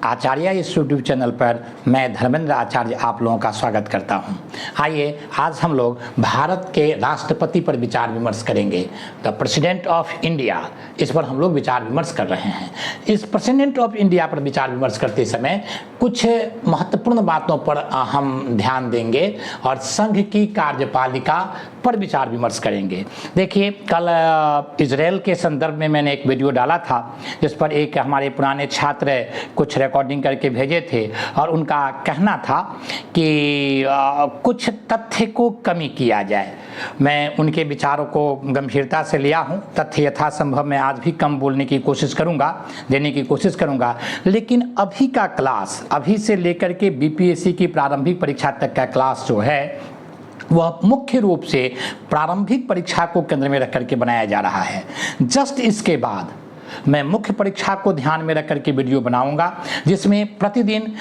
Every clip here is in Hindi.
आचार्य इस यूट्यूब चैनल पर मैं धर्मेंद्र आचार्य आप लोगों का स्वागत करता हूं। आइए आज हम लोग भारत के राष्ट्रपति पर विचार विमर्श करेंगे। द प्रेसिडेंट ऑफ इंडिया, इस पर हम लोग विचार विमर्श कर रहे हैं। इस प्रेसिडेंट ऑफ इंडिया पर विचार विमर्श करते समय कुछ महत्वपूर्ण बातों पर हम ध्यान देंगे और संघ की कार्यपालिका पर विचार विमर्श करेंगे। देखिए, कल इजराइल के संदर्भ में मैंने एक वीडियो डाला था जिस पर एक हमारे पुराने छात्र कुछ रिकॉर्डिंग करके भेजे थे और उनका कहना था कि कुछ तथ्य को कमी किया जाए। मैं उनके विचारों को गंभीरता से लिया हूं। तथ्य यथासंभव मैं आज भी कम बोलने की कोशिश करूंगा, देने की कोशिश करूंगा, लेकिन अभी का क्लास, अभी से लेकर के बीपीएससी की प्रारंभिक परीक्षा तक का क्लास जो है वह मुख्य रूप से प्रारंभिक परीक्षा को केंद्र में रख करके बनाया जा रहा है। जस्ट इसके बाद मैं मुख्य परीक्षा को ध्यान में रख करके वीडियो बनाऊंगा जिसमें प्रतिदिन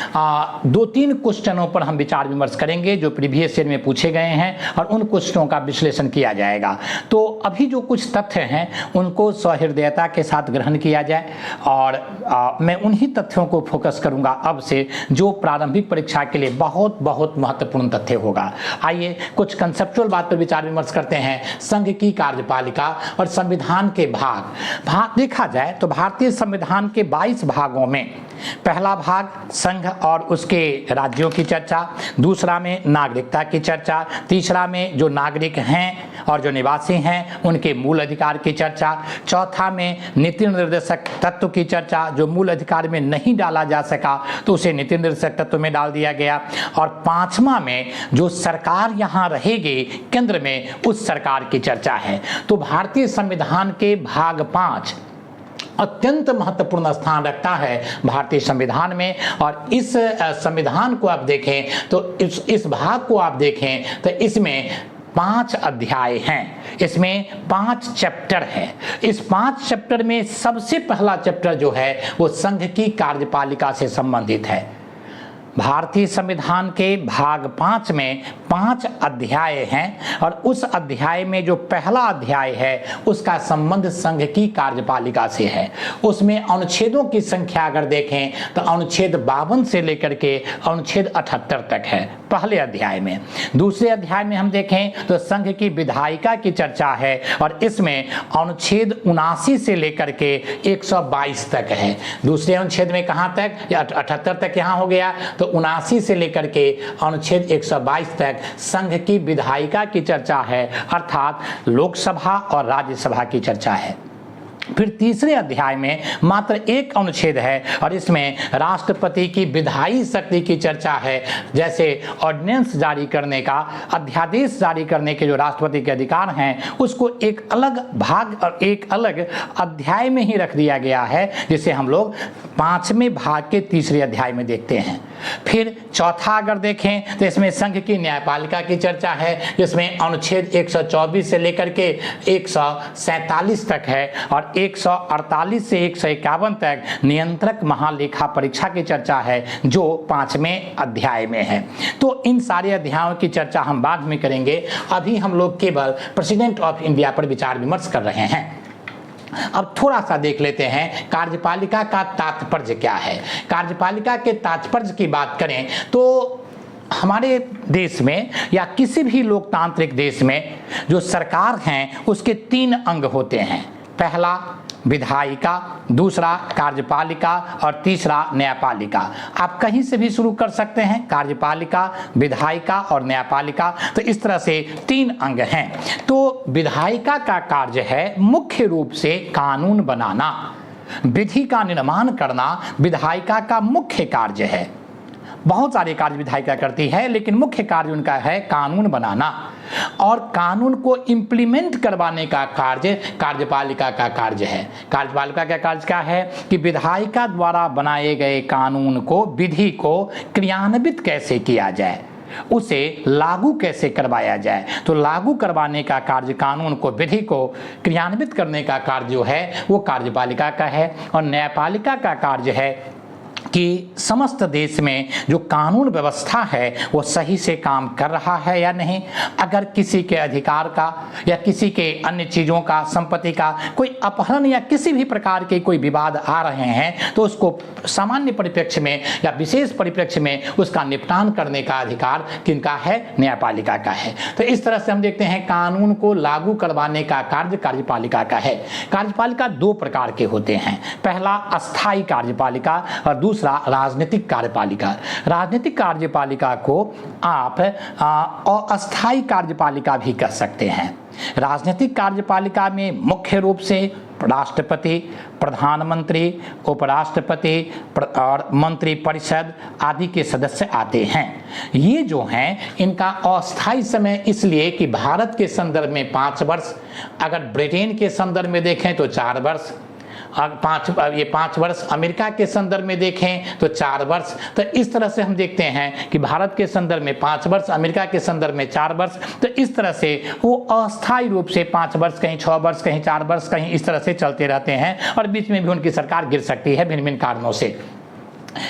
2-3 क्वेश्चनों पर हम विचार विमर्श करेंगे जो प्रीवियस ईयर में पूछे गए हैं और उन क्वेश्चनों का विश्लेषण किया जाएगा। तो अभी जो कुछ तथ्य हैं उनको सहृदयता के साथ ग्रहण किया जाए और मैं उन्हीं तथ्यों को फोकस करूंगा अब से जो प्रारंभिक परीक्षा के लिए बहुत बहुत महत्वपूर्ण तथ्य होगा। आइए कुछ कंसेप्चुअल बात पर विचार विमर्श करते हैं। संघ की कार्यपालिका और संविधान के भाग देखा जाए तो भारतीय संविधान के 22 भागों में पहला भाग संघ और उसके राज्यों की चर्चा, दूसरा में नागरिकता की चर्चा, तीसरा में जो नागरिक हैं और जो निवासी हैं उनके मूल अधिकार की चर्चा, चौथा में नीति निर्देशक तत्व की चर्चा, जो मूल अधिकार में नहीं डाला जा सका तो उसे नीति निर्देशक तत्व में डाल दिया गया, और पांचवा में जो सरकार यहाँ रहेगी केंद्र में उस सरकार की चर्चा है। तो भारतीय संविधान के भाग 5 अत्यंत महत्वपूर्ण स्थान रखता है भारतीय संविधान में। और इस संविधान को आप देखें तो इस भाग को आप देखें तो इसमें 5 अध्याय हैं, इसमें 5 चैप्टर हैं। इस 5 चैप्टर में सबसे पहला चैप्टर जो है वो संघ की कार्यपालिका से संबंधित है। भारतीय संविधान के भाग 5 में 5 अध्याय हैं और उस अध्याय में जो पहला अध्याय है उसका संबंध संघ की कार्यपालिका से है। उसमें अनुच्छेदों की संख्या अगर देखें तो अनुच्छेद 52 से लेकर के अनुच्छेद 78 तक है पहले अध्याय में। दूसरे अध्याय में हम देखें तो संघ की विधायिका की चर्चा है और इसमें अनुच्छेद 79 से लेकर के 122 तक है। दूसरे अनुच्छेद में कहाँ तक, 78 तक यहाँ हो गया, तो 79 से लेकर के अनुच्छेद 122 तक संघ की विधायिका की चर्चा है, अर्थात लोकसभा और राज्यसभा की चर्चा है। फिर तीसरे अध्याय में मात्र एक अनुच्छेद है और इसमें राष्ट्रपति की विधायी शक्ति की चर्चा है। जैसे ऑर्डिनेंस जारी करने का, अध्यादेश जारी करने के जो राष्ट्रपति के अधिकार हैं उसको एक अलग भाग और एक अलग अध्याय में ही रख दिया गया है, जिसे हम लोग 5वें भाग के तीसरे अध्याय में देखते हैं। फिर चौथा अगर देखें तो इसमें संघ की न्यायपालिका की चर्चा है जिसमें अनुच्छेद 124 से लेकर के 147 तक है और 148 से 151 तक नियंत्रक महालेखा परीक्षा की चर्चा है जो 5वें अध्याय में है। तो इन सारे अध्यायों की चर्चा हम बाद में करेंगे। अभी हम लोग केवल प्रेसिडेंट ऑफ इंडिया पर विचार विमर्श कर रहे हैं। अब थोड़ा सा देख लेते हैं कार्यपालिका का तात्पर्य क्या है। कार्यपालिका के तात्पर्य की बात करें तो हमारे देश में या किसी भी लोकतांत्रिक देश में जो सरकार हैं उसके 3 अंग होते हैं। पहला विधायिका, दूसरा कार्यपालिका और तीसरा न्यायपालिका। आप कहीं से भी शुरू कर सकते हैं, कार्यपालिका, विधायिका और न्यायपालिका। तो इस तरह से 3 अंग हैं। तो विधायिका का कार्य है मुख्य रूप से कानून बनाना, विधि का निर्माण करना विधायिका का मुख्य कार्य है। बहुत सारे कार्य विधायिका करती है लेकिन मुख्य कार्य उनका है कानून बनाना, और कानून को इम्प्लीमेंट करवाने का कार्य कार्यपालिका का कार्य है। कार्यपालिका का कार्य क्या है कि विधायिका द्वारा बनाए गए कानून को, विधि को क्रियान्वित कैसे किया जाए, उसे लागू कैसे करवाया जाए। तो लागू करवाने का कार्य, कानून को, विधि को क्रियान्वित करने का कार्य जो है वो कार्यपालिका का है। और न्यायपालिका का कार्य है कि समस्त देश में जो कानून व्यवस्था है वो सही से काम कर रहा है या नहीं। अगर किसी के अधिकार का या किसी के अन्य चीज़ों का, संपत्ति का कोई अपहरण या किसी भी प्रकार के कोई विवाद आ रहे हैं तो उसको सामान्य परिप्रेक्ष्य में या विशेष परिप्रेक्ष्य में उसका निपटान करने का अधिकार किनका है? न्यायपालिका का है। तो इस तरह से हम देखते हैं कानून को लागू करवाने का कार्य कार्यपालिका का है। कार्यपालिका दो प्रकार के होते हैं, पहला अस्थायी कार्यपालिका और दूसरा राजनीतिक कार्यपालिका। राजनीतिक कार्यपालिका को आप अस्थायी कार्यपालिका भी कह सकते हैं। राजनीतिक कार्यपालिका में मुख्य रूप से राष्ट्रपति, प्रधानमंत्री, उपराष्ट्रपति और मंत्री परिषद आदि के सदस्य आते हैं। ये जो हैं इनका अस्थायी समय इसलिए कि भारत के संदर्भ में 5 वर्ष, अगर ब्रिटेन के संदर्भ में देखें तो 4 वर्ष, ये 5 वर्ष, अमेरिका के संदर्भ में देखें तो 4 वर्ष। तो इस तरह से हम देखते हैं कि भारत के संदर्भ में 5 वर्ष, अमेरिका के संदर्भ में 4 वर्ष। तो इस तरह से वो अस्थायी रूप से 5 वर्ष, कहीं 6 वर्ष, कहीं 4 वर्ष, कहीं इस तरह से चलते रहते हैं और बीच में भी उनकी सरकार गिर सकती है भिन्न भिन्न कारणों से।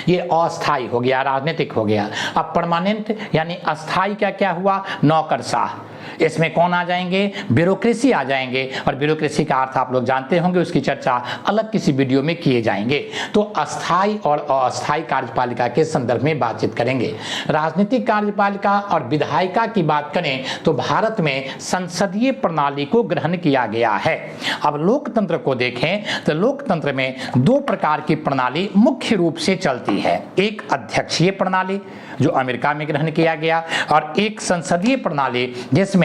ये अस्थायी हो गया, राजनीतिक हो गया। अब परमानेंट यानी अस्थायी का क्या हुआ? नौकरशाह। इसमें कौन आ जाएंगे? ब्यूरोक्रेसी आ जाएंगे और ब्यूरोक्रेसी का अर्थ आप लोग जानते होंगे, उसकी चर्चा अलग किसी वीडियो में किए जाएंगे। तो अस्थायी और अस्थायी कार्यपालिका के संदर्भ में बातचीत करेंगे। राजनीतिक कार्यपालिका और विधायिका की बात करें तो भारत में संसदीय प्रणाली को ग्रहण किया गया है। अब लोकतंत्र को देखें तो लोकतंत्र में 2 प्रकार की प्रणाली मुख्य रूप से चलती है। एक अध्यक्षीय प्रणाली जो अमेरिका में ग्रहण किया गया और एक संसदीय प्रणाली जिसमें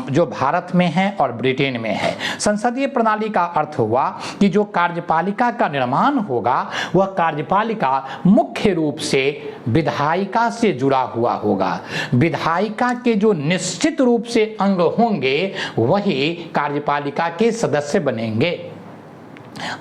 जो भारत में है और ब्रिटेन में है। संसदीय प्रणाली का अर्थ हुआ कि जो कार्यपालिका का निर्माण होगा वह कार्यपालिका मुख्य रूप से विधायिका से जुड़ा हुआ होगा। विधायिका के जो निश्चित रूप से अंग होंगे वही कार्यपालिका के सदस्य बनेंगे।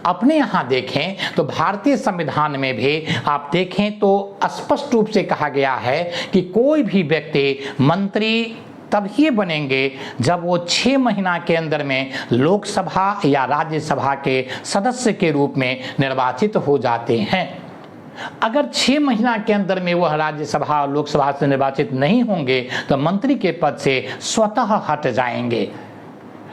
अपने यहाँ देखें तो भारतीय संविधान में भी आप देखें तो स्पष्ट रूप से कहा गया है कि कोई भी व्यक्ति मंत्री तब ही बनेंगे जब वो 6 महीना के अंदर में लोकसभा या राज्यसभा के सदस्य के रूप में निर्वाचित हो जाते हैं। अगर 6 महीना के अंदर में वह राज्यसभा और लोकसभा से निर्वाचित नहीं होंगे तो मंत्री के पद से स्वतः हट जाएंगे।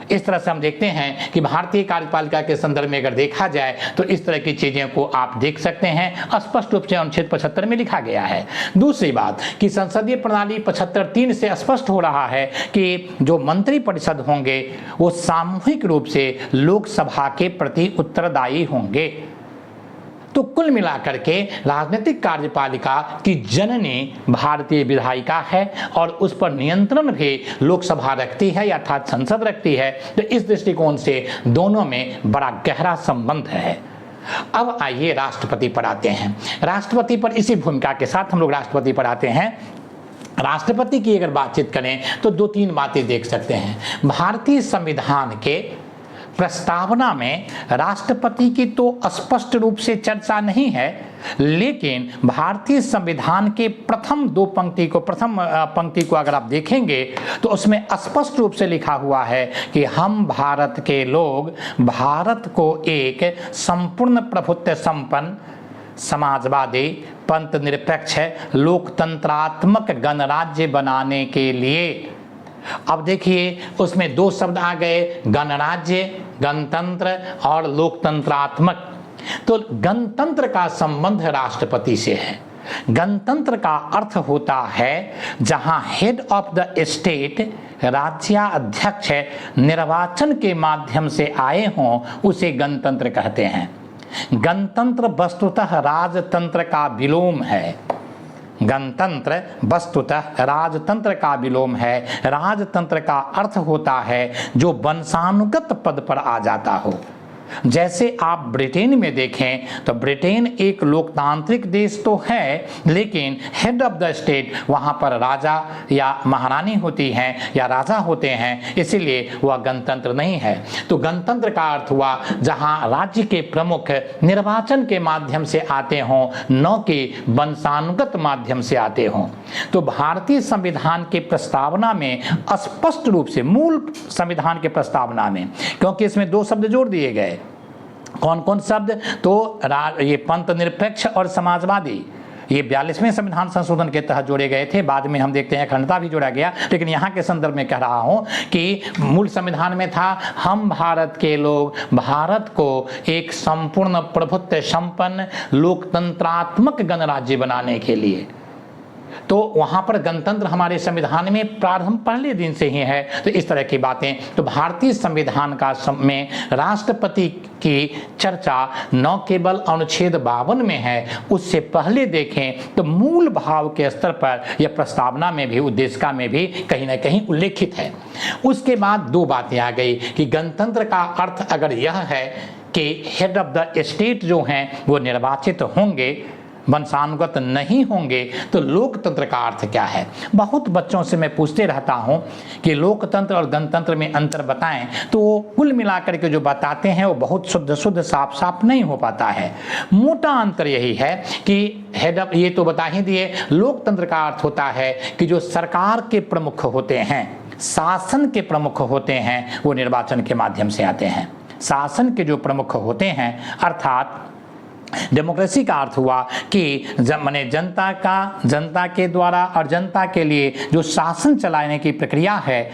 इस तरह से हम देखते हैं कि भारतीय कार्यपालिका के संदर्भ में अगर देखा जाए तो इस तरह की चीज़ों को आप देख सकते हैं। स्पष्ट रूप से अनुच्छेद 75 में लिखा गया है। दूसरी बात कि संसदीय प्रणाली 75(3) से स्पष्ट हो रहा है कि जो मंत्री परिषद होंगे वो सामूहिक रूप से लोकसभा के प्रति उत्तरदायी होंगे। तो कुल मिलाकर के राजनीतिक कार्यपालिका की जननी भारतीय विधायिका है और उस पर नियंत्रण भी लोकसभा रखती है अर्थात संसद रखती है। तो इस दृष्टिकोण से दोनों में बड़ा गहरा संबंध है। अब आइए राष्ट्रपति पर आते हैं। राष्ट्रपति पर इसी भूमिका के साथ हम लोग राष्ट्रपति पर आते हैं। राष्ट्रपति की अगर बातचीत करें तो 2-3 बातें देख सकते हैं। भारतीय संविधान के प्रस्तावना में राष्ट्रपति की तो स्पष्ट रूप से चर्चा नहीं है, लेकिन भारतीय संविधान के प्रथम पंक्ति को अगर आप देखेंगे तो उसमें स्पष्ट रूप से लिखा हुआ है कि हम भारत के लोग भारत को एक संपूर्ण प्रभुत्व संपन्न, समाजवादी, पंथ निरपेक्ष, लोकतंत्रात्मक गणराज्य बनाने के लिए। अब देखिए उसमें 2 शब्द आ गए, गणराज्य, गणतंत्र और लोकतंत्रात्मक। तो गणतंत्र का संबंध राष्ट्रपति से है। गणतंत्र का अर्थ होता है जहां हेड ऑफ द स्टेट, राज्याध्यक्ष निर्वाचन के माध्यम से आए हों उसे गणतंत्र कहते हैं। गणतंत्र वस्तुतः राजतंत्र का विलोम है। गणतंत्र वस्तुतः राजतंत्र का विलोम है। राजतंत्र का अर्थ होता है जो वंशानुगत पद पर आ जाता हो। जैसे आप ब्रिटेन में देखें तो ब्रिटेन एक लोकतांत्रिक देश तो है, लेकिन हेड ऑफ द स्टेट वहाँ पर राजा या महारानी होती हैं या राजा होते हैं, इसीलिए वह गणतंत्र नहीं है। तो गणतंत्र का अर्थ हुआ जहाँ राज्य के प्रमुख निर्वाचन के माध्यम से आते हों, न कि वंशानुगत माध्यम से आते हों। तो भारतीय संविधान के प्रस्तावना में स्पष्ट रूप से, मूल संविधान के प्रस्तावना में, क्योंकि इसमें 2 शब्द जोड़ दिए गए, कौन कौन शब्द? तो ये पंथ निरपेक्ष और समाजवादी, ये 42वें संविधान संशोधन के तहत जोड़े गए थे। बाद में हम देखते हैं अखंडता भी जोड़ा गया, लेकिन यहाँ के संदर्भ में कह रहा हूँ कि मूल संविधान में था हम भारत के लोग भारत को एक संपूर्ण प्रभुत्व संपन्न लोकतंत्रात्मक गणराज्य बनाने के लिए। तो वहाँ पर गणतंत्र हमारे संविधान में प्रारंभ पहले दिन से ही है। तो इस तरह की बातें, तो भारतीय संविधान का में राष्ट्रपति की चर्चा न केवल अनुच्छेद 52 में है, उससे पहले देखें तो मूल भाव के स्तर पर यह प्रस्तावना में भी, उद्देशिका में भी कहीं ना कहीं उल्लेखित है। उसके बाद दो बातें आ गई कि गणतंत्र का अर्थ अगर यह है कि हेड ऑफ द स्टेट जो हैं वो निर्वाचित होंगे, वंशानुगत नहीं होंगे, तो लोकतंत्र का अर्थ क्या है? बहुत बच्चों से मैं पूछते रहता हूं कि लोकतंत्र और गणतंत्र में अंतर बताएं, तो वो कुल मिलाकर के जो बताते हैं वो बहुत शुद्ध साफ साफ नहीं हो पाता है। मोटा अंतर यही है कि हेड ऑफ, ये तो बता ही दिए, लोकतंत्र का अर्थ होता है कि जो सरकार के प्रमुख होते हैं, शासन के प्रमुख होते हैं, वो निर्वाचन के माध्यम से आते हैं। शासन के जो प्रमुख होते हैं, अर्थात डेमोक्रेसी का अर्थ हुआ कि माने जनता के द्वारा और जनता के लिए जो शासन चलाने की प्रक्रिया है,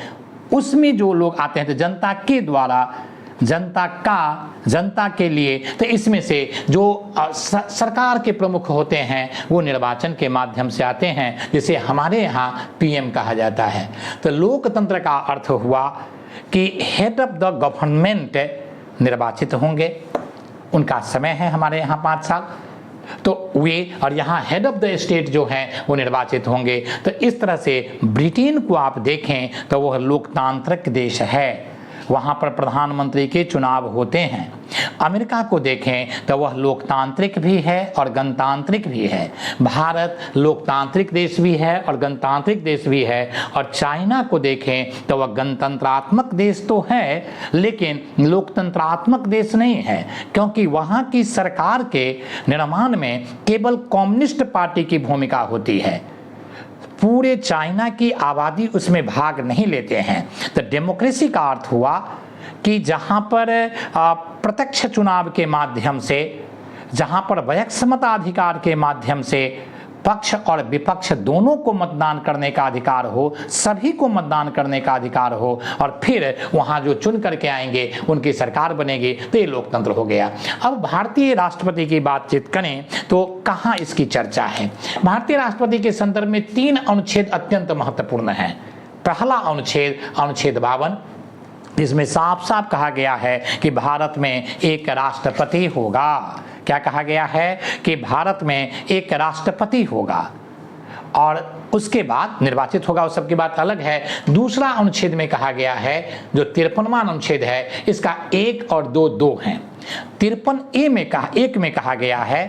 उसमें जो लोग आते हैं तो जनता के द्वारा, जनता के लिए, तो इसमें से जो सरकार के प्रमुख होते हैं वो निर्वाचन के माध्यम से आते हैं, जिसे हमारे यहाँ पीएम कहा जाता है। तो लोकतंत्र का अर्थ हुआ कि हेड ऑफ द गवर्नमेंट निर्वाचित होंगे, उनका समय है हमारे यहाँ 5 साल, तो वे, और यहाँ हेड ऑफ द स्टेट जो हैं वो निर्वाचित होंगे। तो इस तरह से ब्रिटेन को आप देखें तो वह लोकतांत्रिक देश है, वहाँ पर प्रधानमंत्री के चुनाव होते हैं। अमेरिका को देखें तो वह लोकतांत्रिक भी है और गणतांत्रिक भी है। भारत लोकतांत्रिक देश भी है और गणतांत्रिक देश भी है। और चाइना को देखें तो वह गणतंत्रात्मक देश तो है, लेकिन लोकतंत्रात्मक देश नहीं है, क्योंकि वहाँ की सरकार के निर्माण में केवल कम्युनिस्ट पार्टी की भूमिका होती है, पूरे चाइना की आबादी उसमें भाग नहीं लेते हैं। तो डेमोक्रेसी का अर्थ हुआ कि जहाँ पर प्रत्यक्ष चुनाव के माध्यम से, जहाँ पर वयस्क मताधिकार के माध्यम से पक्ष और विपक्ष दोनों को मतदान करने का अधिकार हो, सभी को मतदान करने का अधिकार हो, और फिर वहाँ जो चुन करके आएंगे उनकी सरकार बनेगी, तो ये लोकतंत्र हो गया। अब भारतीय राष्ट्रपति की बातचीत करें तो कहाँ इसकी चर्चा है? भारतीय राष्ट्रपति के संदर्भ में 3 अनुच्छेद अत्यंत महत्वपूर्ण हैं। पहला अनुच्छेद 52, इसमें साफ साफ कहा गया है कि भारत में एक राष्ट्रपति होगा। क्या कहा गया है? कि भारत में एक राष्ट्रपति होगा और उसके बाद निर्वाचित होगा, उस सब की बात अलग है। दूसरा अनुच्छेद में कहा गया है, जो 53वां अनुच्छेद है, इसका 1 और 2 हैं। 53A में कहा गया है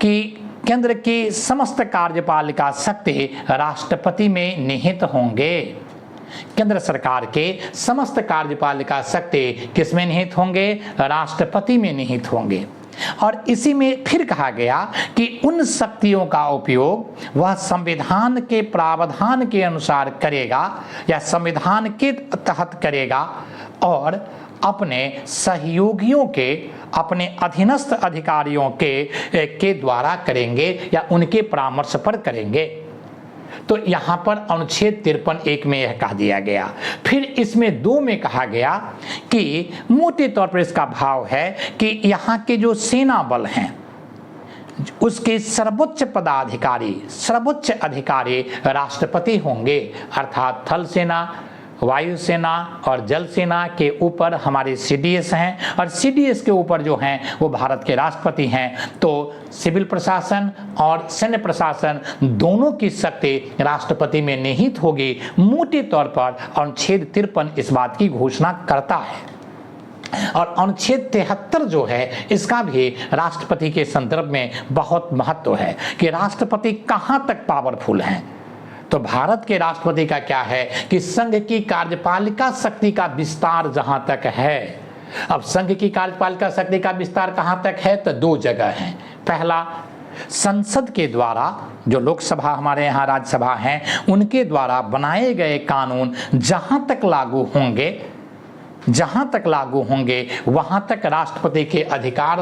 कि केंद्र की समस्त कार्यपालिका शक्ति राष्ट्रपति में निहित होंगे। केंद्र सरकार के समस्त कार्यपालिका शक्ति किसमें निहित होंगे? राष्ट्रपति में निहित होंगे। और इसी में फिर कहा गया कि उन शक्तियों का उपयोग वह संविधान के प्रावधान के अनुसार करेगा या संविधान के तहत करेगा, और अपने सहयोगियों के, अपने अधीनस्थ अधिकारियों के द्वारा करेंगे या उनके परामर्श पर करेंगे। तो यहाँ पर अनुच्छेद 53(1) में यह कहा दिया गया। फिर इसमें 2 में कहा गया कि मोटे तौर पर इसका भाव है कि यहाँ के जो सेना बल हैं उसके सर्वोच्च पदाधिकारी, सर्वोच्च अधिकारी राष्ट्रपति होंगे, अर्थात थल सेना, वायुसेना और जल सेना के ऊपर हमारे CDS हैं, और CDS के ऊपर जो हैं वो भारत के राष्ट्रपति हैं। तो सिविल प्रशासन और सैन्य प्रशासन दोनों की शक्ति राष्ट्रपति में निहित होगी। मोटे तौर पर अनुच्छेद 53 इस बात की घोषणा करता है। और अनुच्छेद 73 जो है, इसका भी राष्ट्रपति के संदर्भ में बहुत महत्व है कि राष्ट्रपति कहाँ तक पावरफुल हैं। तो भारत के राष्ट्रपति का क्या है कि संघ की कार्यपालिका शक्ति का विस्तार जहां तक है। अब संघ की कार्यपालिका शक्ति का विस्तार कहां तक है? तो 2 जगह हैं। पहला, संसद के द्वारा, जो लोकसभा हमारे यहाँ राज्यसभा हैं, उनके द्वारा बनाए गए कानून जहां तक लागू होंगे जहां तक लागू होंगे वहां तक राष्ट्रपति के अधिकार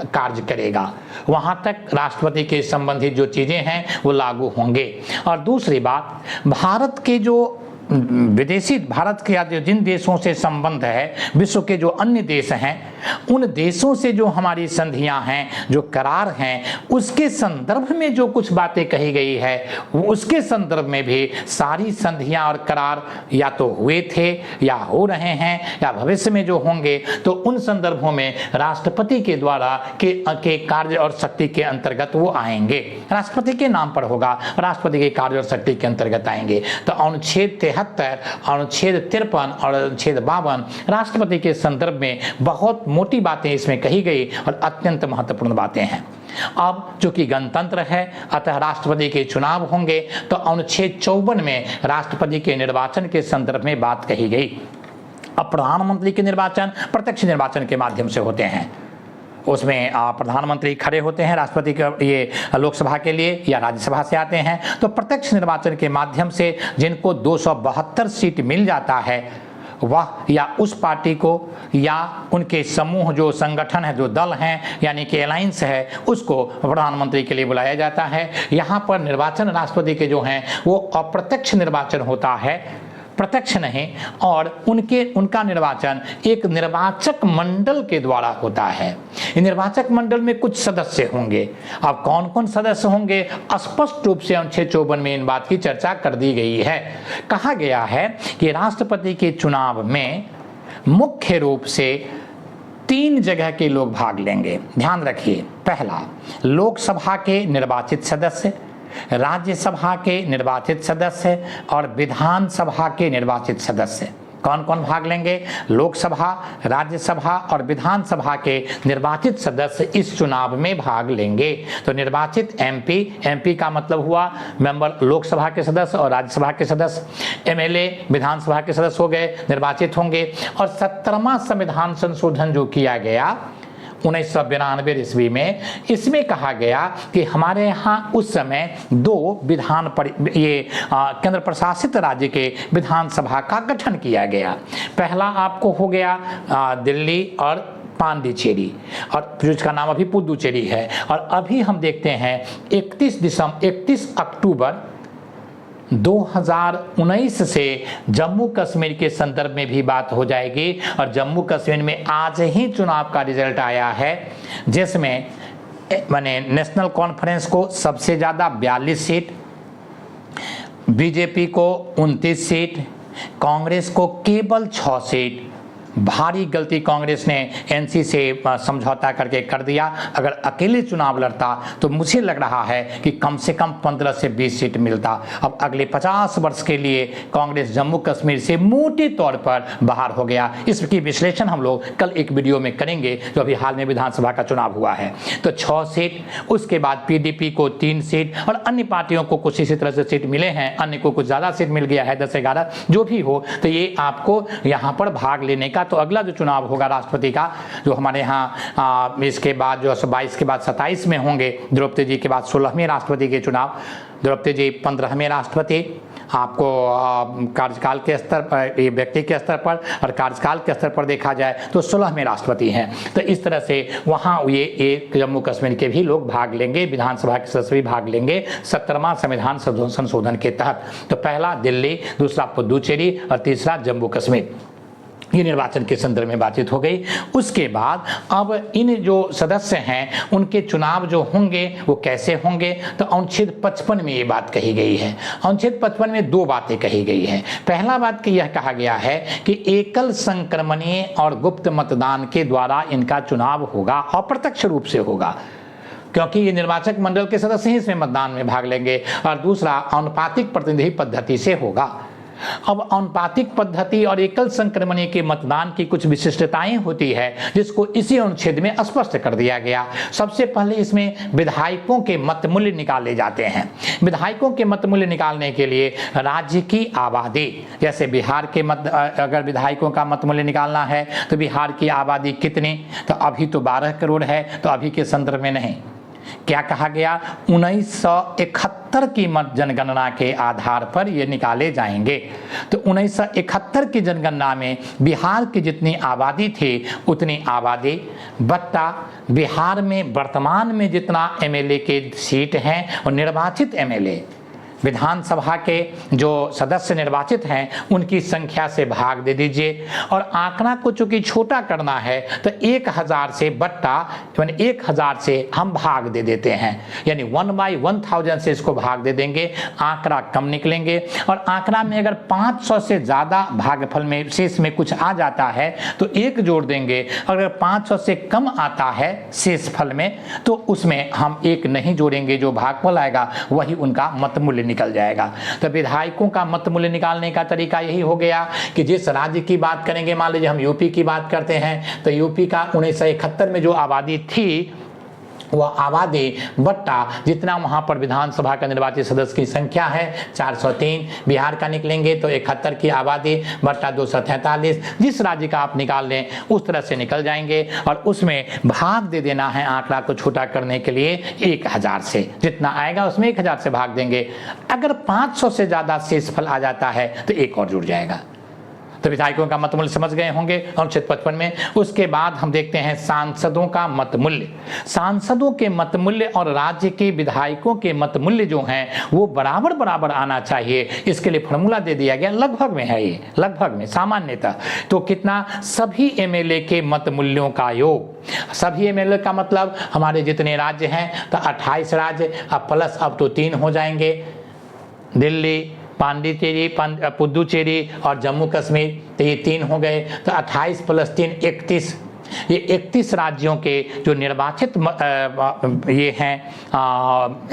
कार्य करेगा, वहां तक राष्ट्रपति के संबंधित जो चीजें हैं वो लागू होंगे। और दूसरी बात, भारत के जो विदेशी, भारत के जिन देशों से संबंध है, विश्व के जो अन्य देश हैं, उन देशों से जो हमारी संधियां हैं, जो करार हैं, उसके संदर्भ में जो कुछ बातें कही गई है, वो उसके संदर्भ में भी सारी संधियां और करार या तो हुए थे या हो रहे हैं या भविष्य में जो होंगे, तो उन संदर्भों में राष्ट्रपति के द्वारा के कार्य और शक्ति के अंतर्गत वो आएंगे, राष्ट्रपति के नाम पर होगा, राष्ट्रपति के कार्य और शक्ति के अंतर्गत आएंगे। तो अनुच्छेद 73, अनुच्छेद 53 और अनुच्छेद 52 राष्ट्रपति के संदर्भ में बहुत मोटी बातें इसमें कही गई और अत्यंत महत्वपूर्ण बातें हैं। अब चूंकि गणतंत्र है, अतः राष्ट्रपति के चुनाव होंगे, तो अनुच्छेद 54 में राष्ट्रपति के निर्वाचन के संदर्भ में बात कही गई। अब प्रधानमंत्री के निर्वाचन प्रत्यक्ष निर्वाचन के माध्यम से होते हैं, उसमें प्रधानमंत्री खड़े होते हैं राष्ट्रपति के ये लोकसभा के लिए या राज्यसभा से आते हैं, तो प्रत्यक्ष निर्वाचन के माध्यम से जिनको 272 सीट मिल जाता है, वह या उस पार्टी को या उनके समूह, जो संगठन है, जो दल हैं, यानी कि अलायंस है, उसको प्रधानमंत्री के लिए बुलाया जाता है। यहाँ पर निर्वाचन राष्ट्रपति के जो हैं वो अप्रत्यक्ष निर्वाचन होता है, प्रत्यक्ष नहीं, और उनका निर्वाचन एक निर्वाचक मंडल के द्वारा होता है। निर्वाचक मंडल में कुछ सदस्य होंगे। अब कौन कौन सदस्य होंगे, स्पष्ट रूप से अनुच्छेद 54 में इन बात की चर्चा कर दी गई है। कहा गया है कि राष्ट्रपति के चुनाव में मुख्य रूप से 3 जगह के लोग भाग लेंगे। ध्यान रखिए, पहला, लोकसभा के निर्वाचित सदस्य, राज्यसभा के निर्वाचित सदस्य और विधानसभा के निर्वाचित सदस्य। कौन कौन भाग लेंगे? लोकसभा, राज्यसभा और विधानसभा के निर्वाचित सदस्य इस चुनाव में भाग लेंगे। तो निर्वाचित एमपी का मतलब हुआ मेंबर, लोकसभा के सदस्य और राज्यसभा के सदस्य। एमएलए विधानसभा के सदस्य हो गए, निर्वाचित होंगे। और 17वां संविधान संशोधन जो किया गया 1992 ईस्वी में, इसमें कहा गया कि हमारे यहाँ उस समय 2 केंद्र प्रशासित राज्य के विधानसभा का गठन किया गया। पहला आपको हो गया दिल्ली और पांडिचेरी, और जिसका नाम अभी पुदुचेरी है। और अभी हम देखते हैं 31 अक्टूबर 2019 से जम्मू कश्मीर के संदर्भ में भी बात हो जाएगी। और जम्मू कश्मीर में आज ही चुनाव का रिजल्ट आया है, जिसमें माने नेशनल कॉन्फ्रेंस को सबसे ज़्यादा 42 सीट, बीजेपी को 29 सीट, कांग्रेस को केवल 6 सीट। भारी गलती कांग्रेस ने एनसी से समझौता करके कर दिया। अगर अकेले चुनाव लड़ता तो मुझे लग रहा है कि कम से कम 15 से 20 सीट मिलता। अब अगले 50 वर्ष के लिए कांग्रेस जम्मू कश्मीर से मोटे तौर पर बाहर हो गया। इसकी विश्लेषण हम लोग कल एक वीडियो में करेंगे, जो अभी हाल में विधानसभा का चुनाव हुआ है। तो 6 सीट, उसके बाद पीडीपी को 3 सीट और अन्य पार्टियों को कुछ इसी तरह से सीट मिले हैं, अन्य को कुछ ज़्यादा सीट मिल गया है, 10-11 जो भी हो। तो ये आपको यहाँ पर भाग लेने का, तो अगला जो चुनाव होगा राष्ट्रपति का, जो हमारे यहाँ इसके बाद जो 22 के बाद 27 में होंगे, द्रौपदी जी के बाद 16वें राष्ट्रपति के चुनाव, द्रौपदी जी 15वें राष्ट्रपति। आपको कार्यकाल के स्तर पर, ये व्यक्ति के स्तर पर और कार्यकाल के स्तर पर देखा जाए तो 16वें राष्ट्रपति हैं। तो इस तरह से वहाँ ये जम्मू कश्मीर के भी लोग भाग लेंगे, विधानसभा के सदस्य भी भाग लेंगे 17वां संविधान संशोधन के तहत। तो पहला दिल्ली, दूसरा पुदुचेरी और तीसरा जम्मू कश्मीर। ये निर्वाचन के संदर्भ में बातचीत हो गई। उसके बाद अब इन जो सदस्य हैं उनके चुनाव जो होंगे वो कैसे होंगे, तो अनुच्छेद 55 में ये बात कही गई है। अनुच्छेद 55 में 2 बातें कही गई हैं। पहला बात कि यह कहा गया है कि एकल संक्रमणीय और गुप्त मतदान के द्वारा इनका चुनाव होगा, अप्रत्यक्ष रूप से होगा, क्योंकि ये निर्वाचक मंडल के सदस्य ही इसमें मतदान में भाग लेंगे। और दूसरा अनुपातिक प्रतिनिधि पद्धति से होगा। अब अनुपातिक पद्धति और एकल संक्रमणीय के मतदान की कुछ विशिष्टताएं होती है, जिसको इसी अनुच्छेद में स्पष्ट कर दिया गया। सबसे पहले इसमें विधायकों के मत मूल्य निकाले जाते हैं। विधायकों के मत मूल्य निकालने के लिए राज्य की आबादी, जैसे बिहार के अगर विधायकों का मत मूल्य निकालना है तो बिहार की आबादी कितनी, तो अभी तो 12 करोड़ है, तो अभी के संदर्भ में नहीं, क्या कहा गया, 1971 की मत जनगणना के आधार पर ये निकाले जाएंगे। तो 1971 की जनगणना में बिहार की जितनी आबादी थी उतनी आबादी बट्टा बिहार में वर्तमान में जितना एमएलए के सीट हैं और निर्वाचित एमएलए विधानसभा के जो सदस्य निर्वाचित हैं उनकी संख्या से भाग दे दीजिए। और आंकड़ा को चूंकि छोटा करना है तो 1000 से बट्टा यानी 1000 से हम भाग दे देते हैं, यानी 1/1000 से इसको भाग दे देंगे, आंकड़ा कम निकलेंगे। और आंकड़ा में अगर 500 से ज़्यादा भागफल में शेष में कुछ आ जाता है तो 1 जोड़ देंगे, अगर 500 से कम आता है शेष फल में तो उसमें हम 1 नहीं जोड़ेंगे, जो भागफल आएगा वही उनका मत मूल्य निकल जाएगा। तो विधायकों का मत मूल्य निकालने का तरीका यही हो गया कि जिस राज्य की बात करेंगे, मान लीजिए हम यूपी की बात करते हैं तो यूपी का 1971 में जो आबादी थी वह आबादी बट्टा जितना वहाँ पर विधानसभा का निर्वाचित सदस्य की संख्या है 403, बिहार का निकलेंगे तो 71 की आबादी बट्टा 243, जिस राज्य का आप निकाल लें उस तरह से निकल जाएंगे और उसमें भाग दे देना है आंकड़ा को छोटा करने के लिए 1000 से, जितना आएगा उसमें 1000 से भाग देंगे। अगर 500 से ज़्यादा शेषफल आ जाता है तो 1 और जुड़ जाएगा। तो विधायकों का मत मूल्य समझ गए होंगे अनुच्छेद 55 में। उसके बाद हम देखते हैं सांसदों का मत मूल्य। सांसदों के मत मूल्य और राज्य के विधायकों के मत मूल्य जो हैं वो बराबर बराबर आना चाहिए। इसके लिए फॉर्मूला दे दिया गया, लगभग में है ये, लगभग में सामान्यतः तो कितना, सभी एमएलए के मत मूल्यों का योग। सभी एमएलए का मतलब हमारे जितने राज्य हैं तो 28 राज्य, अब प्लस अब तो 3 हो जाएंगे, दिल्ली, पांडिचेरी, पुदुचेरी और जम्मू कश्मीर, तो ये 3 हो गए। तो 28 + 3 31, ये 31 राज्यों के जो निर्वाचित ये हैं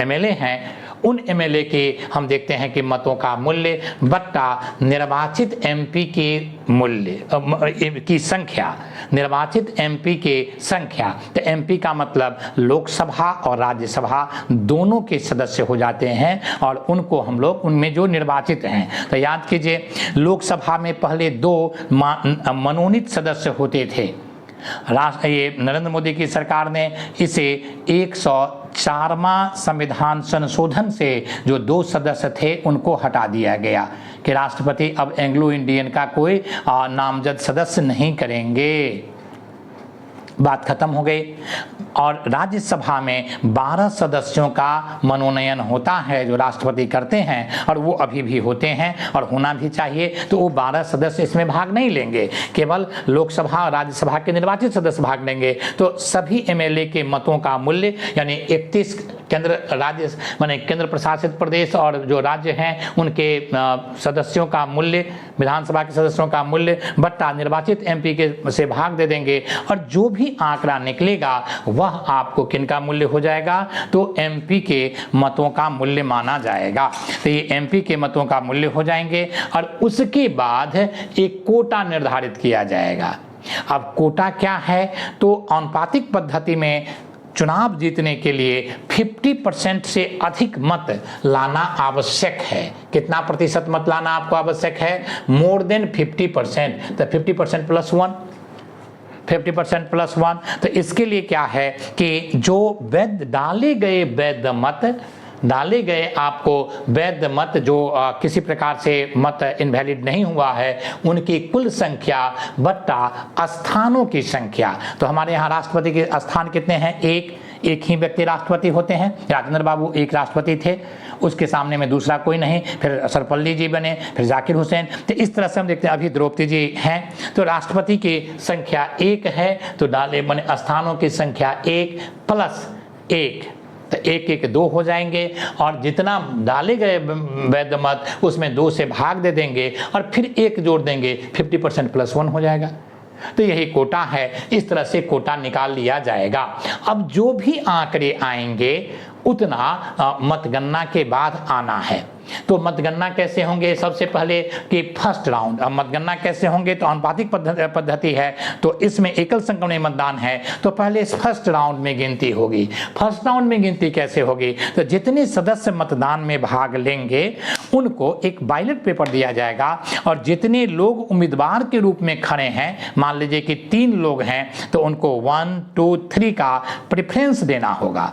एमएलए हैं, उन एमएलए के हम देखते हैं कि मतों का मूल्य बट्टा निर्वाचित एमपी के मूल्य की संख्या, निर्वाचित एमपी के संख्या। तो एमपी का मतलब लोकसभा और राज्यसभा दोनों के सदस्य हो जाते हैं और उनको हम लोग उनमें जो निर्वाचित हैं, तो याद कीजिए लोकसभा में पहले 2 मनोनीत सदस्य होते थे। ये नरेंद्र मोदी की सरकार ने इसे 104वां संविधान संशोधन से जो 2 सदस्य थे उनको हटा दिया गया कि राष्ट्रपति अब एंग्लो इंडियन का कोई नामजद सदस्य नहीं करेंगे। बात खत्म हो गई। और राज्यसभा में 12 सदस्यों का मनोनयन होता है जो राष्ट्रपति करते हैं और वो अभी भी होते हैं और होना भी चाहिए। तो वो 12 सदस्य इसमें भाग नहीं लेंगे, केवल लोकसभा और राज्यसभा के निर्वाचित सदस्य भाग लेंगे। तो सभी एमएलए के मतों का मूल्य यानी 31 केंद्र प्रशासित प्रदेश और जो राज्य हैं उनके सदस्यों का मूल्य, विधानसभा के सदस्यों का मूल्य बट्टा निर्वाचित एमपी के से भाग दे देंगे और जो भी आंकड़ा निकलेगा वह आपको किनका मूल्य हो जाएगा, तो एमपी के मतों का मूल्य माना जाएगा। तो ये एमपी के मतों का मूल्य हो जाएंगे और उसके बाद एक कोटा निर्धारित किया जाएगा। अब कोटा क्या है, तो आनुपातिक पद्धति में चुनाव जीतने के लिए 50% से अधिक मत लाना आवश्यक है। कितना प्रतिशत मत लाना आपको आवश्यक है, मोर देन 50%। तो 50% + 1, 50% + 1। तो इसके लिए क्या है कि जो डाले गए आपको वैध मत जो किसी प्रकार से मत इनवैलिड नहीं हुआ है उनकी कुल संख्या बट्टा स्थानों की संख्या। तो हमारे यहाँ राष्ट्रपति के स्थान कितने हैं, एक ही व्यक्ति राष्ट्रपति होते हैं। राजेंद्र बाबू एक राष्ट्रपति थे, उसके सामने में दूसरा कोई नहीं, फिर सर्वपल्ली जी बने, फिर जाकिर हुसैन। तो इस तरह से हम देखते हैं अभी द्रौपदी जी हैं। तो राष्ट्रपति की संख्या 1 है तो डाले बने स्थानों की संख्या 1 + 1, तो 1 1 2 हो जाएंगे और जितना डाले गए वैध मत उसमें 2 से भाग दे देंगे और फिर 1 जोड़ देंगे, 50% + 1 हो जाएगा। तो यही कोटा है। इस तरह से कोटा निकाल लिया जाएगा। अब जो भी आंकड़े आएंगे उतना मतगणना के बाद आना है। तो मतगणना कैसे होंगे, सबसे पहले कि फर्स्ट राउंड। अब मतगणना कैसे होंगे, तो आनुपातिक पद्धति है तो इसमें एकल संक्रमण मतदान है तो पहले इस फर्स्ट राउंड में गिनती होगी। फर्स्ट राउंड में गिनती कैसे होगी, तो जितने सदस्य मतदान में भाग लेंगे उनको एक बैलेट पेपर दिया जाएगा और जितने लोग उम्मीदवार के रूप में खड़े हैं, मान लीजिए कि 3 लोग हैं तो उनको 1 2 3 का प्रेफरेंस देना होगा।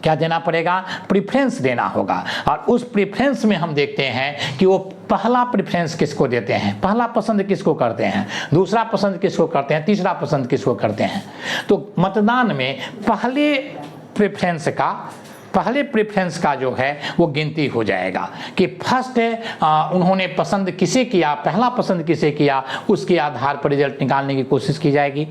क्या देना पड़ेगा? प्रेफरेंस देना होगा। और उस प्रेफरेंस में हम देखते हैं कि वो पहला प्रेफरेंस किसको देते हैं, पहला पसंद किसको करते हैं, दूसरा पसंद किसको करते हैं, तीसरा पसंद किसको करते हैं। तो मतदान में पहले प्रेफरेंस का जो है वो गिनती हो जाएगा कि फर्स्ट उन्होंने पसंद किसे किया, पहला पसंद किसे किया, उसके आधार पर रिजल्ट निकालने की कोशिश की जाएगी।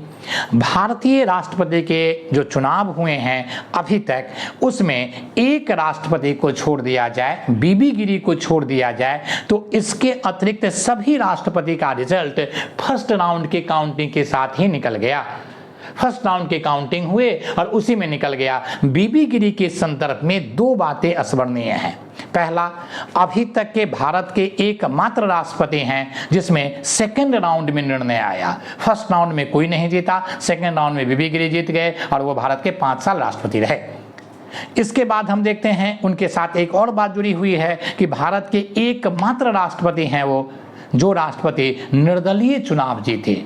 भारतीय राष्ट्रपति के जो चुनाव हुए हैं अभी तक, उसमें एक राष्ट्रपति को छोड़ दिया जाए, बीबी गिरी को छोड़ दिया जाए, तो इसके अतिरिक्त सभी राष्ट्रपति का रिजल्ट फर्स्ट राउंड के काउंटिंग के साथ ही निकल गया। फर्स्ट राउंड के काउंटिंग हुए और उसी में निकल गया। बीबी गिरी के संदर्भ में दो बातें स्मरणीय हैं। पहला, अभी तक के भारत के एकमात्र राष्ट्रपति हैं जिसमें सेकंड राउंड में निर्णय आया। फर्स्ट राउंड में कोई नहीं जीता, सेकंड राउंड में बीबी गिरी जीत गए और वो भारत के 5 साल राष्ट्रपति रहे। इसके बाद हम देखते हैं उनके साथ एक और बात जुड़ी हुई है कि भारत के एकमात्र राष्ट्रपति हैं वो जो राष्ट्रपति निर्दलीय चुनाव जीते।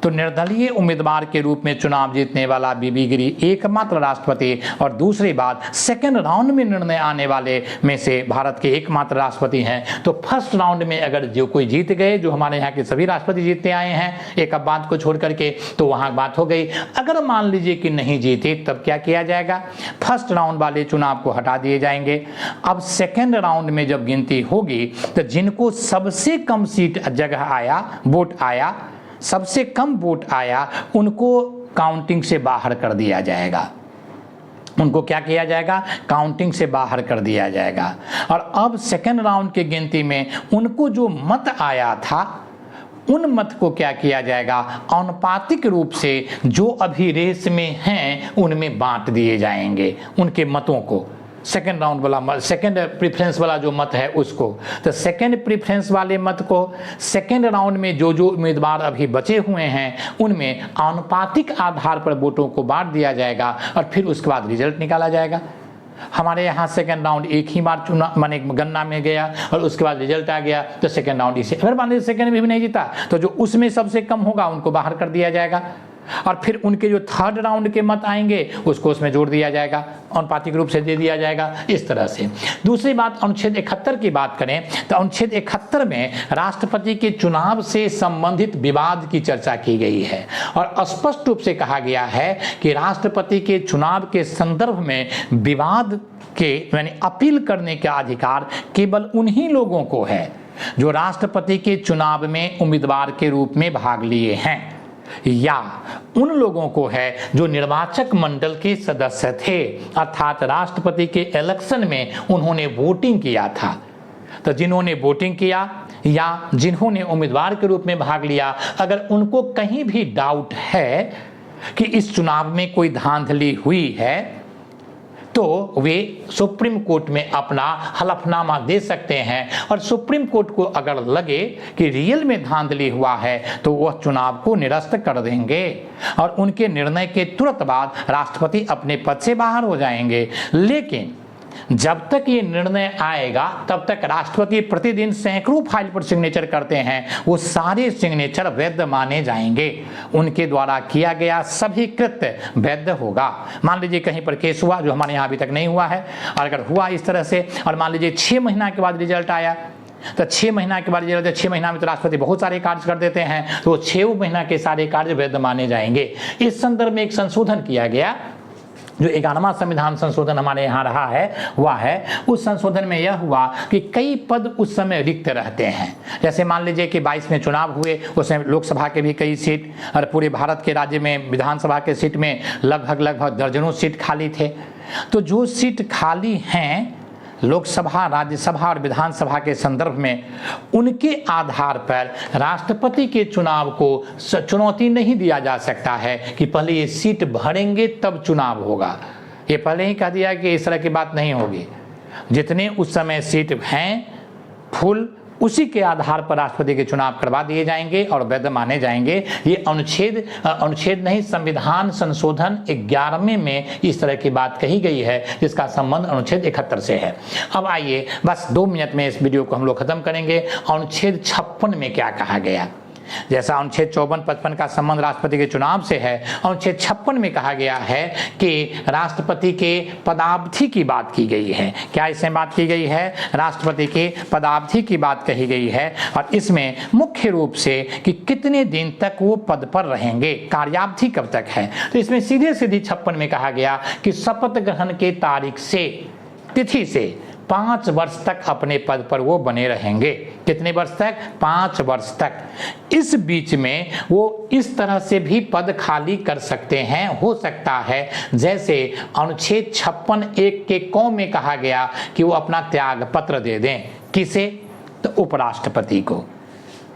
तो निर्दलीय उम्मीदवार के रूप में चुनाव जीतने वाला बीबी गिरी एकमात्र राष्ट्रपति, और दूसरी बात सेकंड राउंड में निर्णय आने वाले में से भारत के एकमात्र राष्ट्रपति हैं। तो फर्स्ट राउंड में अगर जो कोई जीत गए, जो हमारे यहाँ के सभी राष्ट्रपति जीतते आए हैं एक अब बात को छोड़ करके, तो वहाँ बात हो गई। अगर मान लीजिए कि नहीं जीते तब क्या किया जाएगा? फर्स्ट राउंड वाले चुनाव को हटा दिए जाएंगे। अब सेकेंड राउंड में जब गिनती होगी तो जिनको सबसे कम सीट जगह आया, वोट आया, सबसे कम वोट आया, उनको काउंटिंग से बाहर कर दिया जाएगा। उनको क्या किया जाएगा? काउंटिंग से बाहर कर दिया जाएगा। और अब सेकेंड राउंड की गिनती में उनको जो मत आया था, उन मत को क्या किया जाएगा? आनुपातिक रूप से जो अभी रेस में हैं उनमें बांट दिए जाएंगे, उनके मतों को। सेकेंड राउंड वाला, सेकेंड प्रेफरेंस वाला जो मत है उसको, तो सेकेंड प्रेफरेंस वाले मत को सेकेंड राउंड में जो जो उम्मीदवार अभी बचे हुए हैं उनमें आनुपातिक आधार पर वोटों को बांट दिया जाएगा और फिर उसके बाद रिजल्ट निकाला जाएगा। हमारे यहाँ सेकेंड राउंड एक ही बार चुनाव माने गणना में गया और उसके बाद रिजल्ट आ गया, तो सेकेंड राउंड इसे, अगर मान लीजिए सेकेंड में भी नहीं जीता तो जो उसमें सबसे कम होगा उनको बाहर कर दिया जाएगा और फिर उनके जो थर्ड राउंड के मत आएंगे उसको उसमें जोड़ दिया जाएगा, अनुपातिक रूप से दे दिया जाएगा। इस तरह से दूसरी बात, अनुच्छेद 71 की बात करें तो अनुच्छेद 71 में राष्ट्रपति के चुनाव से संबंधित विवाद की चर्चा की गई है और स्पष्ट रूप से कहा गया है कि राष्ट्रपति के चुनाव के संदर्भ में विवाद के यानी अपील करने का अधिकार केवल उन्हीं लोगों को है जो राष्ट्रपति के चुनाव में उम्मीदवार के रूप में भाग लिए हैं या उन लोगों को है जो निर्वाचक मंडल के सदस्य थे, अर्थात राष्ट्रपति के इलेक्शन में उन्होंने वोटिंग किया था। तो जिन्होंने वोटिंग किया या जिन्होंने उम्मीदवार के रूप में भाग लिया, अगर उनको कहीं भी डाउट है कि इस चुनाव में कोई धांधली हुई है तो वे सुप्रीम कोर्ट में अपना हलफनामा दे सकते हैं और सुप्रीम कोर्ट को अगर लगे कि रियल में धांधली हुआ है तो वह चुनाव को निरस्त कर देंगे और उनके निर्णय के तुरंत बाद राष्ट्रपति अपने पद से बाहर हो जाएंगे। लेकिन जब तक ये निर्णय आएगा तब तक राष्ट्रपति प्रतिदिन सैकड़ों फाइल पर सिग्नेचर करते हैं, वो सारे सिग्नेचर वैध माने जाएंगे, उनके द्वारा किया गया सभी कृत्य वैध होगा। मान लीजिए कहीं पर केस हुआ जो हमारे यहाँ अभी तक नहीं हुआ है, और अगर हुआ इस तरह से और मान लीजिए 6 महीना के बाद रिजल्ट आया तो 6 महीना के बाद रिजल्ट, 6 महीना में तो राष्ट्रपति बहुत सारे कार्य कर देते हैं, तो 6 महीना के सारे कार्य वैध माने जाएंगे। इस संदर्भ में एक संशोधन किया गया, जो 11वां संविधान संशोधन हमारे यहाँ रहा है हुआ है। उस संशोधन में यह हुआ कि कई पद उस समय रिक्त रहते हैं। जैसे मान लीजिए कि 22 में चुनाव हुए, उसमें लोकसभा के भी कई सीट और पूरे भारत के राज्य में विधानसभा के सीट में लगभग दर्जनों सीट खाली थे। तो जो सीट खाली हैं लोकसभा, राज्यसभा और विधानसभा के संदर्भ में, उनके आधार पर राष्ट्रपति के चुनाव को चुनौती नहीं दिया जा सकता है कि पहले ये सीट भरेंगे तब चुनाव होगा। ये पहले ही कह दिया कि इस तरह की बात नहीं होगी। जितने उस समय सीट हैं फुल, उसी के आधार पर राष्ट्रपति के चुनाव करवा दिए जाएंगे और वैध माने जाएंगे। ये अनुच्छेद नहीं, संविधान संशोधन 11वें में इस तरह की बात कही गई है जिसका संबंध अनुच्छेद 71 से है। अब आइए बस 2 मिनट में इस वीडियो को हम लोग खत्म करेंगे। अनुच्छेद 56 में क्या कहा गया? जैसा अनुच्छेद 54-55 का संबंध राष्ट्रपति के चुनाव से है, अनुच्छेद 56 में कहा गया है कि राष्ट्रपति के पदावधि की बात की गई है। क्या इसमें बात की गई है? राष्ट्रपति के पदावधि की बात कही गई है, और इसमें मुख्य रूप से कि कितने दिन तक वो पद पर रहेंगे, कार्यावधि कब तक है। तो इसमें सीधे 56 में कहा गया कि शपथ ग्रहण के तारीख से, तिथि से 5 वर्ष तक अपने पद पर वो बने रहेंगे। कितने वर्ष तक? 5 वर्ष तक। इस बीच में वो इस तरह से भी पद खाली कर सकते हैं, हो सकता है जैसे अनुच्छेद 56(1) के क में कहा गया कि वो अपना त्याग पत्र दे दें। किसे? तो उपराष्ट्रपति को।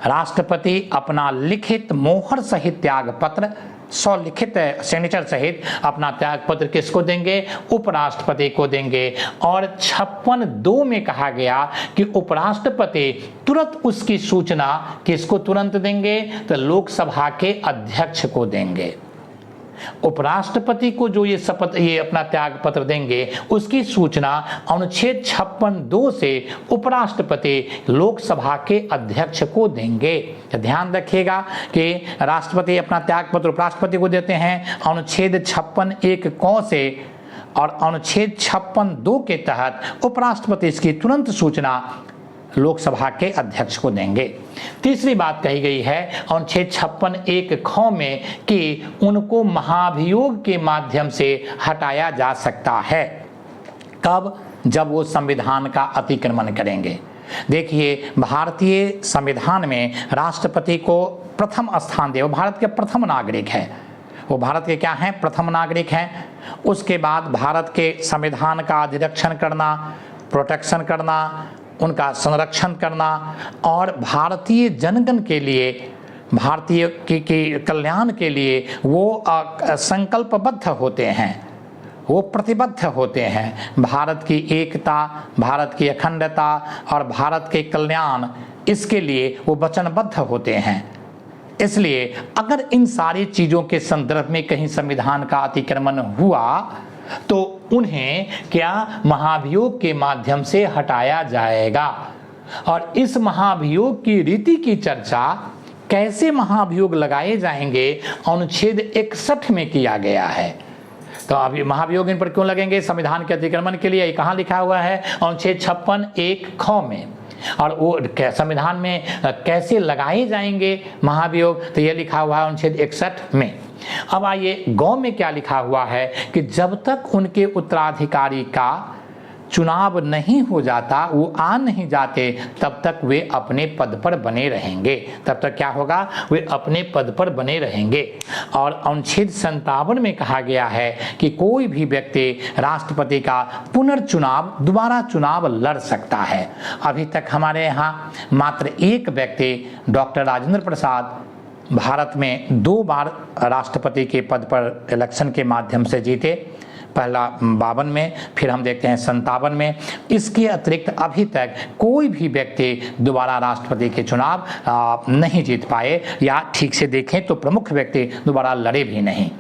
राष्ट्रपति अपना लिखित मोहर सहित त्याग पत्र, स्वलिखित सिग्नेचर सहित अपना त्याग पत्र किसको देंगे? उपराष्ट्रपति को देंगे। और 56(2) में कहा गया कि उपराष्ट्रपति तुरंत उसकी सूचना किसको तुरंत देंगे? तो लोकसभा के अध्यक्ष को देंगे। उपराष्ट्रपति को जो ये अपना त्याग पत्र देंगे, उसकी सूचना अनुच्छेद 56(2) से उपराष्ट्रपति लोकसभा के अध्यक्ष को देंगे। ध्यान रखिएगा कि राष्ट्रपति अपना त्याग पत्र उपराष्ट्रपति को देते हैं अनुच्छेद 56(1) क से, और अनुच्छेद 56(2) के तहत उपराष्ट्रपति इसकी तुरंत सूचना लोकसभा के अध्यक्ष को देंगे। तीसरी बात कही गई है अनुच्छेद 56(1) ख में कि उनको महाभियोग के माध्यम से हटाया जा सकता है। कब? जब वो संविधान का अतिक्रमण करेंगे। देखिए, भारतीय संविधान में राष्ट्रपति को प्रथम स्थान दिया। वो भारत के प्रथम नागरिक है। वो भारत के क्या हैं? प्रथम नागरिक हैं। उसके बाद भारत के संविधान का अधिरक्षण करना, प्रोटेक्शन करना, उनका संरक्षण करना और भारतीय जनगण के लिए, भारतीय के कल्याण के लिए वो संकल्पबद्ध होते हैं, वो प्रतिबद्ध होते हैं। भारत की एकता, भारत की अखंडता और भारत के कल्याण, इसके लिए वो वचनबद्ध होते हैं। इसलिए अगर इन सारी चीज़ों के संदर्भ में कहीं संविधान का अतिक्रमण हुआ तो उन्हें क्या महाभियोग के माध्यम से हटाया जाएगा। और इस महाभियोग की रीति की चर्चा, कैसे महाभियोग लगाए जाएंगे, अनुच्छेद 61 में किया गया है। तो अभी महाभियोग इन पर क्यों लगेंगे? संविधान के अतिक्रमण के लिए। कहाँ लिखा हुआ है? अनुच्छेद 56(1) ख में। और वो संविधान में कैसे लगाए जाएंगे महाभियोग, तो ये लिखा हुआ है अनुच्छेद 61 में। अब आइए गौ में क्या लिखा हुआ है कि जब तक उनके उत्तराधिकारी का चुनाव नहीं हो जाता, वो आ नहीं जाते, तब तक वे अपने पद पर बने रहेंगे। तब तक क्या होगा? वे अपने पद पर बने रहेंगे। और अनुच्छेद 57 में कहा गया है कि कोई भी व्यक्ति राष्ट्रपति का पुनर्चुनाव, दोबारा चुनाव लड़ सकता है। अभी तक हमारे यहाँ मात्र एक व्यक्ति, डॉक्टर राजेंद्र प्रसाद, भारत में 2 बार राष्ट्रपति के पद पर इलेक्शन के माध्यम से जीते। पहला 52 में, फिर हम देखते हैं 57 में। इसके अतिरिक्त अभी तक कोई भी व्यक्ति दोबारा राष्ट्रपति के चुनाव नहीं जीत पाए, या ठीक से देखें तो प्रमुख व्यक्ति दोबारा लड़े भी नहीं।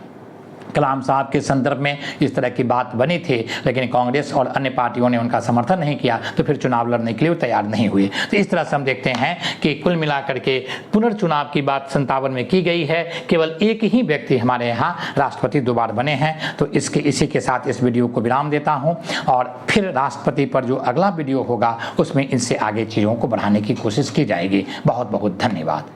कलाम साहब के संदर्भ में इस तरह की बात बनी थी, लेकिन कांग्रेस और अन्य पार्टियों ने उनका समर्थन नहीं किया, तो फिर चुनाव लड़ने के लिए वो तैयार नहीं हुए। तो इस तरह से हम देखते हैं कि कुल मिलाकर के पुनर्चुनाव की बात 57 में की गई है। केवल एक ही व्यक्ति हमारे यहाँ राष्ट्रपति 2 बार बने हैं। तो इसी के साथ इस वीडियो को विराम देता हूँ, और फिर राष्ट्रपति पर जो अगला वीडियो होगा उसमें इनसे आगे चीज़ों को बढ़ाने की कोशिश की जाएगी। बहुत बहुत धन्यवाद।